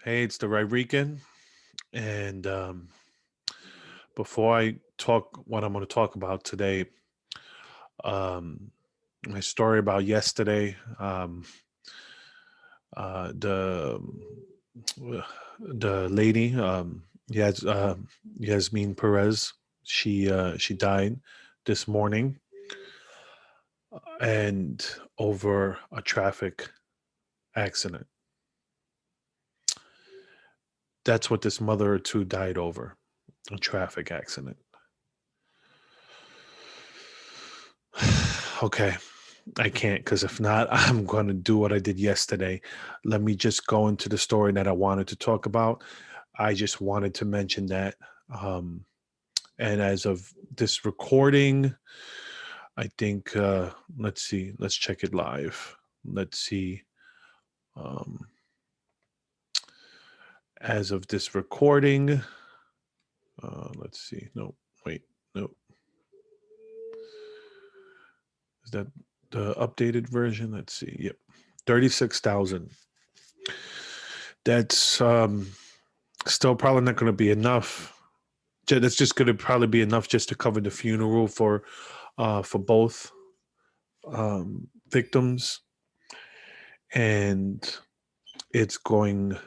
Hey, it's the Rican. And before I talk what I'm going to talk about today, um, my story about yesterday, the the lady, Yasmin Perez, she died this morning, and over a traffic accident. That's what this mother of two died over, a traffic accident. Okay. I can't because if not, I'm going to do what I did yesterday. Let me just go into the story that I wanted to talk about. I just wanted to mention that. Um, and as of this recording, I think, let's see, let's check it live. Let's see. Um, as of this recording, let's see. No, wait, no. Is that the updated version? Let's see. Yep. 36,000. That's still probably not going to be enough. That's just going to probably be enough just to cover the funeral for both victims, and it's going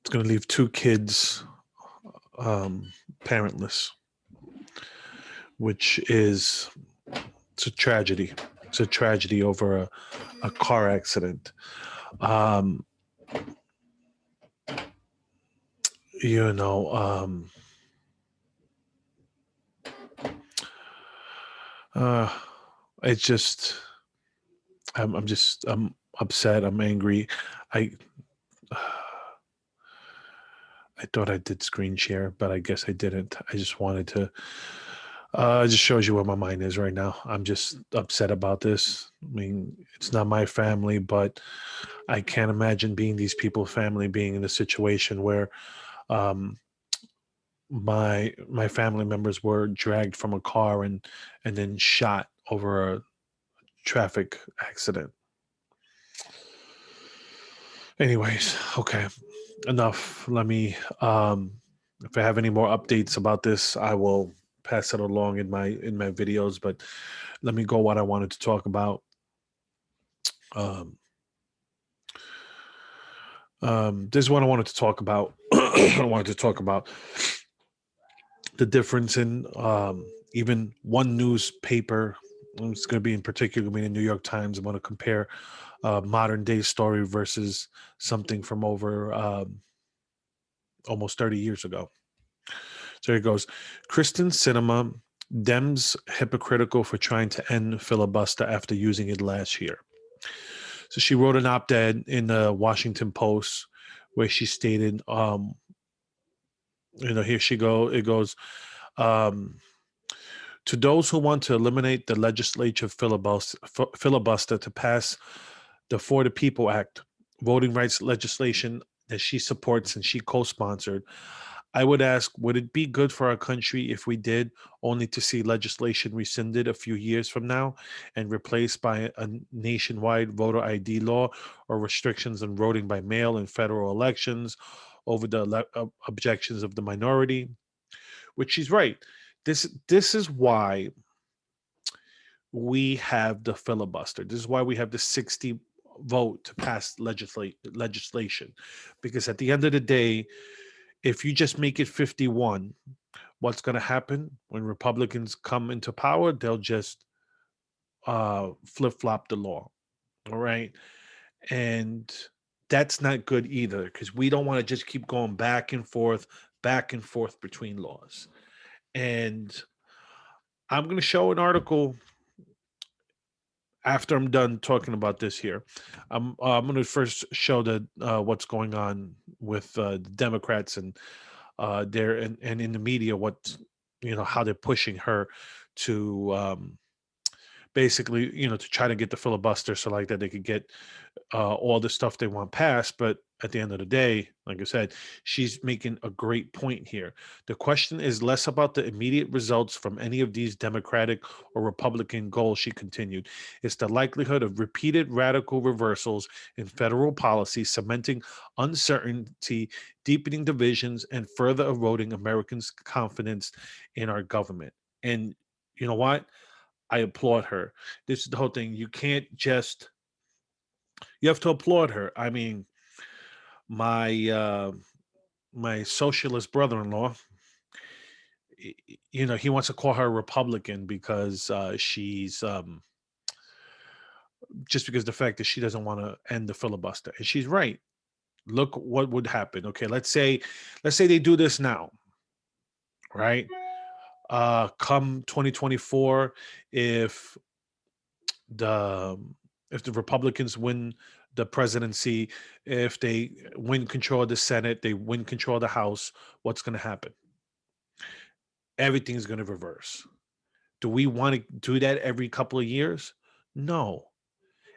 it's going to leave two kids parentless, which is it's a tragedy. It's a tragedy over a car accident. Um, you know, uh, it's just I'm upset. I'm angry. I I thought I did screen share, but I guess I didn't. I just wanted to. It just shows you where my mind is right now. I'm just upset about this. I mean, it's not my family, but I can't imagine being these people's family, being in a situation where um, my family members were dragged from a car and then shot over a traffic accident. Anyways, okay, enough. Let me. If I have any more updates about this, I will pass it along in my videos. But let me go what I wanted to talk about. Um, this is what I wanted to talk about. I wanted to talk about the difference in even one newspaper. It's going to be in particular going to be the New York Times. I want to compare modern day story versus something from over almost 30 years ago. So here it goes. Kyrsten Sinema, Dems hypocritical for trying to end filibuster after using it last year. So she wrote an op-ed in the Washington Post where she stated, here she go. It goes, um, to those who want to eliminate the legislature filibuster to pass the For the People Act, voting rights legislation that she supports and she co-sponsored, I would ask, would it be good for our country if we did, only to see legislation rescinded a few years from now and replaced by a nationwide voter ID law or restrictions on voting by mail in federal elections over the objections of the minority? Which she's right. This is why we have the filibuster. This is why we have the 60 vote to pass legislation, because at the end of the day, if you just make it 51, what's going to happen when Republicans come into power? They'll just flip flop the law. All right. And that's not good either, because we don't want to just keep going back and forth between laws. And I'm going to show an article after I'm done talking about this here. I'm going to first show the what's going on with the Democrats and there and in the media, what how they're pushing her to basically to try to get the filibuster so like that they could get all the stuff they want passed. But at the end of the day, like I said, she's making a great point here. The question is less about the immediate results from any of these Democratic or Republican goals, she continued. It's the likelihood of repeated radical reversals in federal policy, cementing uncertainty, deepening divisions, and further eroding Americans' confidence in our government. And you know what? I applaud her. This is the whole thing. You can't just, you have to applaud her. I mean, my my socialist brother-in-law, he wants to call her a Republican because she's just because the fact that she doesn't want to end the filibuster, and she's right. Look what would happen. Okay, let's say they do this now, right? Come 2024, if the if the Republicans win the presidency, if they win control of the Senate, they win control of the House, what's going to happen? Everything's going to reverse. Do we want to do that every couple of years? No.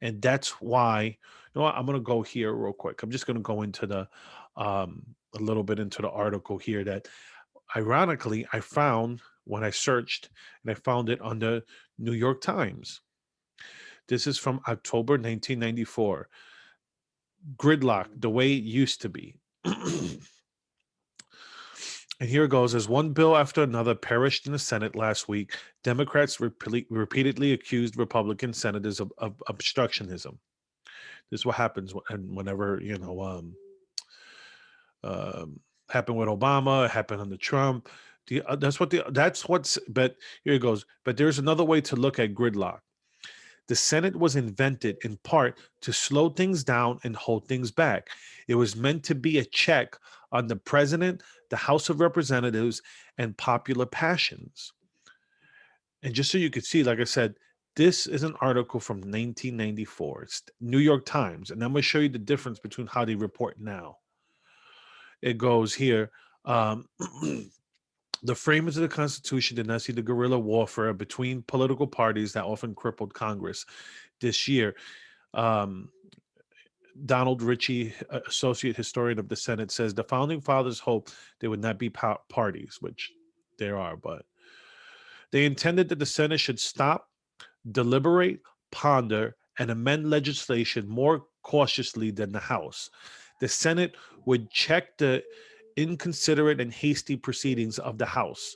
And that's why, I'm going to go here real quick. I'm just going to go into a little bit into the article here that ironically I found when I searched, and I found it on the New York Times. This is from October 1994. Gridlock, the way it used to be. And here it goes. As one bill after another perished in the Senate last week, Democrats repeatedly accused Republican senators of obstructionism. This is what happens whenever, happened with Obama, it happened under Trump. But here it goes. But there's another way to look at gridlock. The Senate was invented in part to slow things down and hold things back. It was meant to be a check on the president, the House of Representatives, and popular passions. And just so you could see, like I said, this is an article from 1994. It's New York Times. And I'm going to show you the difference between how they report now. It goes here. Um, the framers of the Constitution did not see the guerrilla warfare between political parties that often crippled Congress. This year, um, Donald Ritchie, associate historian of the Senate, says the founding fathers hoped there would not be parties, which there are, but they intended that the Senate should stop, deliberate, ponder, and amend legislation more cautiously than the House. The Senate would check the inconsiderate and hasty proceedings of the House.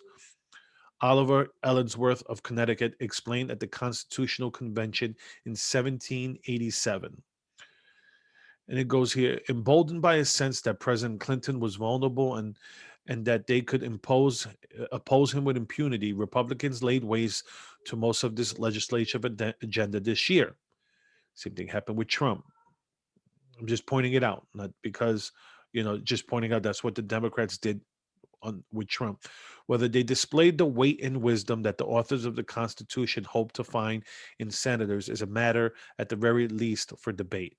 Oliver Ellsworth of Connecticut explained at the Constitutional Convention in 1787. And it goes here, emboldened by a sense that President Clinton was vulnerable and that they could oppose him with impunity, Republicans laid waste to most of this legislative agenda this year. Same thing happened with Trump. I'm just pointing it out, not because, just pointing out that's what the Democrats did with Trump. Whether they displayed the weight and wisdom that the authors of the Constitution hoped to find in senators is a matter, at the very least, for debate.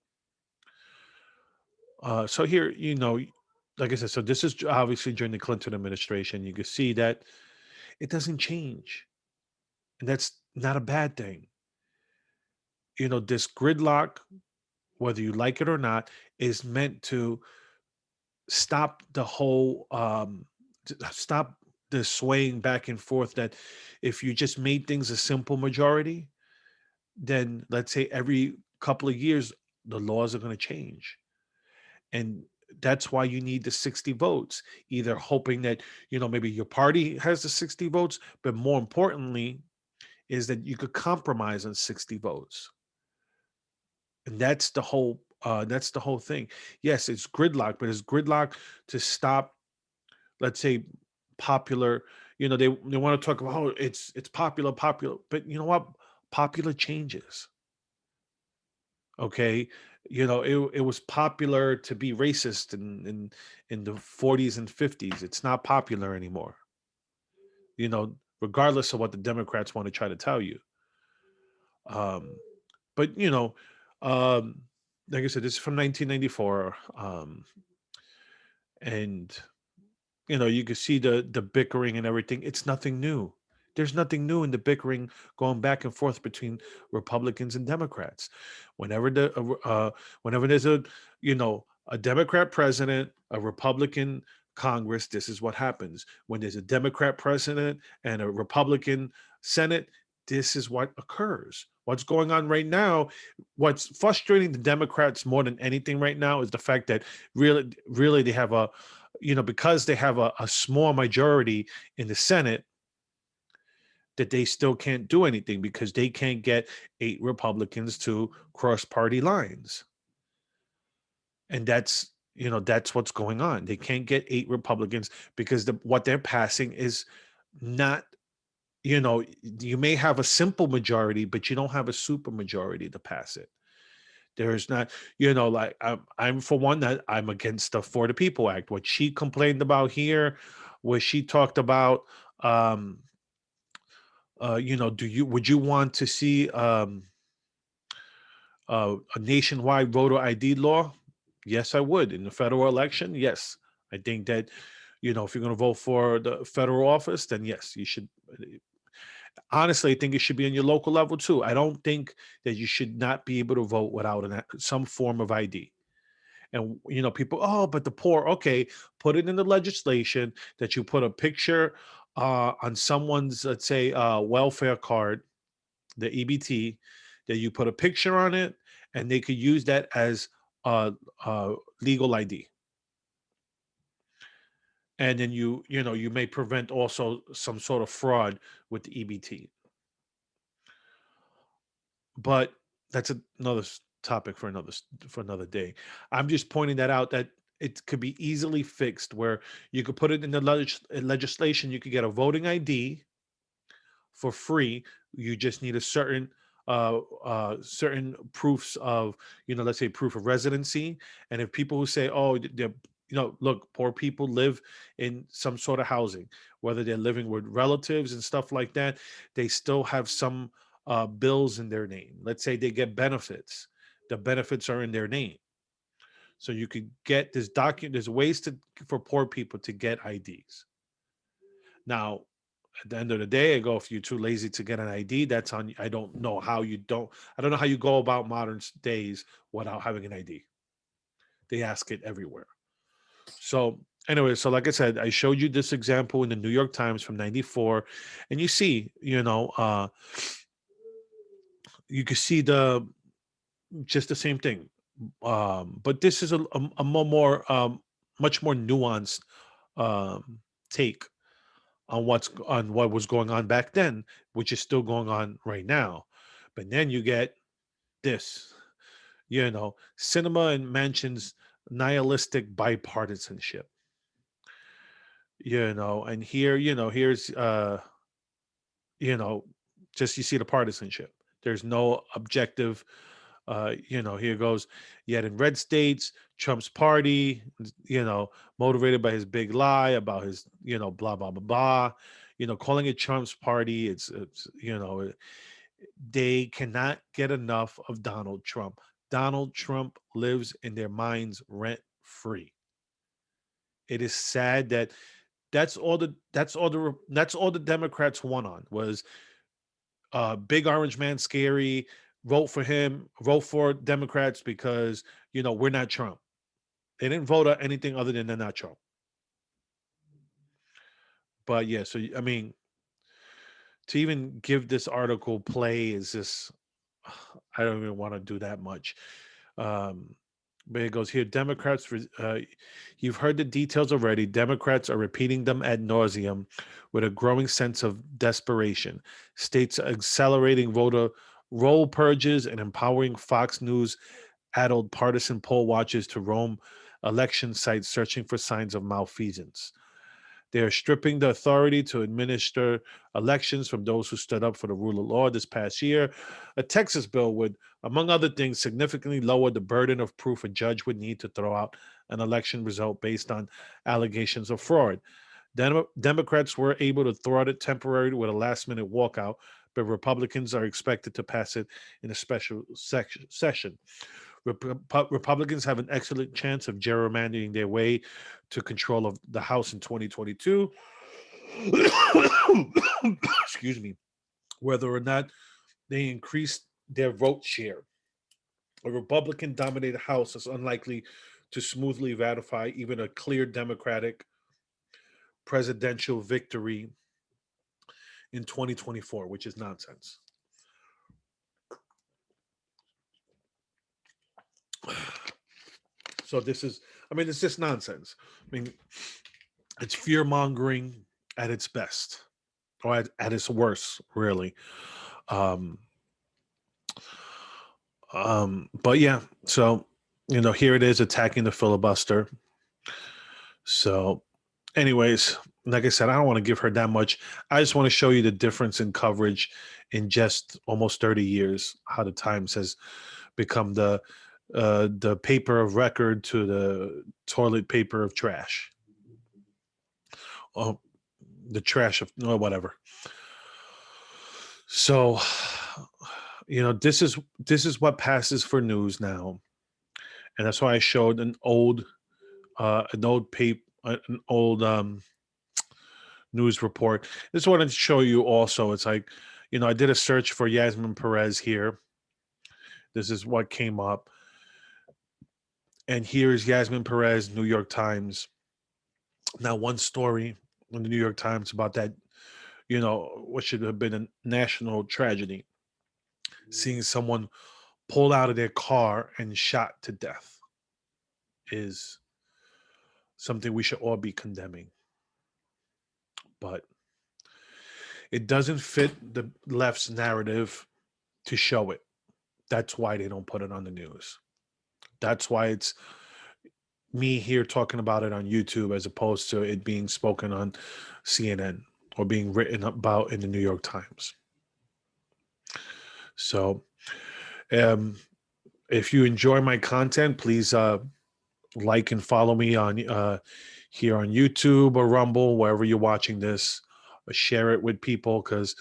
So here, like I said, so this is obviously during the Clinton administration. You can see that it doesn't change, and that's not a bad thing. This gridlock, whether you like it or not, is meant to stop the whole, stop the swaying back and forth. That if you just made things a simple majority, then let's say every couple of years the laws are going to change. And that's why you need the 60 votes, either hoping that, maybe your party has the 60 votes, but more importantly is that you could compromise on 60 votes. And that's the whole thing. Yes, it's gridlock, but it's gridlock to stop, let's say, popular, they want to talk about, oh, it's popular, but you know what? Popular changes. Okay, it was popular to be racist in the 40s and 50s. It's not popular anymore, regardless of what the Democrats want to try to tell you. um but um like I said, this is from 1994. And you can see the bickering and everything. It's nothing new. There's nothing new in the bickering going back and forth between Republicans and Democrats. Whenever there's a a Democrat president, a Republican Congress, this is what happens. When there's a Democrat president and a Republican Senate, this is what occurs. What's going on right now, what's frustrating the Democrats more than anything right now is the fact that really they have because they have a small majority in the Senate, that they still can't do anything because they can't get 8 Republicans to cross party lines. And that's what's going on. They can't get 8 Republicans because what they're passing is not, you may have a simple majority, but you don't have a super majority to pass it. There's not, like I'm for one that I'm against the For the People Act. What she complained about here, where she talked about, would you want to see a nationwide voter ID law? Yes, I would. In the federal election, yes. I think that, if you're going to vote for the federal office, then yes, you should. Honestly, I think it should be on your local level too. I don't think that you should not be able to vote without some form of ID. And people, oh, but the poor. Okay, put it in the legislation that you put a picture on someone's, let's say, welfare card, the EBT, that you put a picture on it, and they could use that as legal ID. And then you may prevent also some sort of fraud with the EBT. But that's another topic for another day. I'm just pointing that out, that it could be easily fixed, where you could put it in the legislation. You could get a voting ID for free. You just need a certain proofs of, let's say, proof of residency. And if people who say, oh, they're, look, poor people live in some sort of housing, whether they're living with relatives and stuff like that, they still have some bills in their name. Let's say they get benefits. The benefits are in their name. So you could get this document. There's ways for poor people to get IDs. Now, at the end of the day, I go, if you're too lazy to get an ID, that's on. I don't know how you don't. I don't know how you go about modern days without having an ID. They ask it everywhere. So anyway, so like I said, I showed you this example in the New York Times from '94, and you see, you can see just the same thing. But this is a more much more nuanced take on what was going on back then, which is still going on right now. But then you get this, Sinema and Manchin's nihilistic bipartisanship. And here, here's you know, just you see the partisanship. There's no objective. Here goes. Yet in red states, Trump's party, motivated by his big lie about his, blah blah blah blah. Calling it Trump's party. It's they cannot get enough of Donald Trump. Donald Trump lives in their minds rent free. It is sad that that's all the Democrats won on was big orange man scary, vote for him, vote for Democrats because we're not Trump. They didn't vote on anything other than they're not Trump. But yeah, so I mean, to even give this article play is just, I don't even want to do that much. Um, but it goes here, you've heard the details already. Democrats are repeating them ad nauseum with a growing sense of desperation. States are accelerating voter roll purges and empowering Fox News addled partisan poll watchers to roam election sites searching for signs of malfeasance. They are stripping the authority to administer elections from those who stood up for the rule of law this past year. A Texas bill would, among other things, significantly lower the burden of proof a judge would need to throw out an election result based on allegations of fraud. Democrats were able to thwart it temporarily with a last minute walkout, but Republicans are expected to pass it in a special session. Republicans have an excellent chance of gerrymandering their way to control of the House in 2022. Excuse me. Whether or not they increase their vote share. A Republican dominated House is unlikely to smoothly ratify even a clear Democratic presidential victory in 2024, which is nonsense. So this is, I mean, it's just nonsense. I mean, it's fear mongering at its best, or at its worst, really. Um, but yeah, so here it is attacking the filibuster. So, anyways, like I said, I don't want to give her that much. I just want to show you the difference in coverage in just almost 30 years, how the Times has become the paper of record to the toilet paper of trash. Oh, the trash of whatever. So, this is what passes for news now, and that's why I showed an old news report. This wanted to show you also. It's like, I did a search for Yasmin Perez here. This is what came up. And here's Yasmin Perez, New York Times. Now, one story in the New York Times about that, what should have been a national tragedy. Seeing someone pulled out of their car and shot to death is something we should all be condemning. But it doesn't fit the left's narrative to show it. That's why they don't put it on the news. That's why it's me here talking about it on YouTube as opposed to it being spoken on CNN or being written about in the New York Times. So if you enjoy my content, please like and follow me on here on YouTube or Rumble, wherever you're watching this. Share it with people, because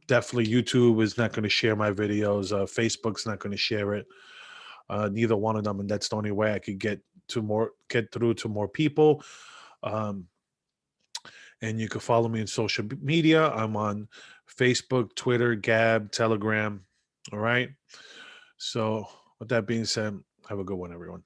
definitely YouTube is not going to share my videos. Facebook's not going to share it. Neither one of them, and that's the only way I could get through to more people. And you can follow me on social media. I'm on Facebook, Twitter, Gab, Telegram. All right. So with that being said, have a good one, everyone.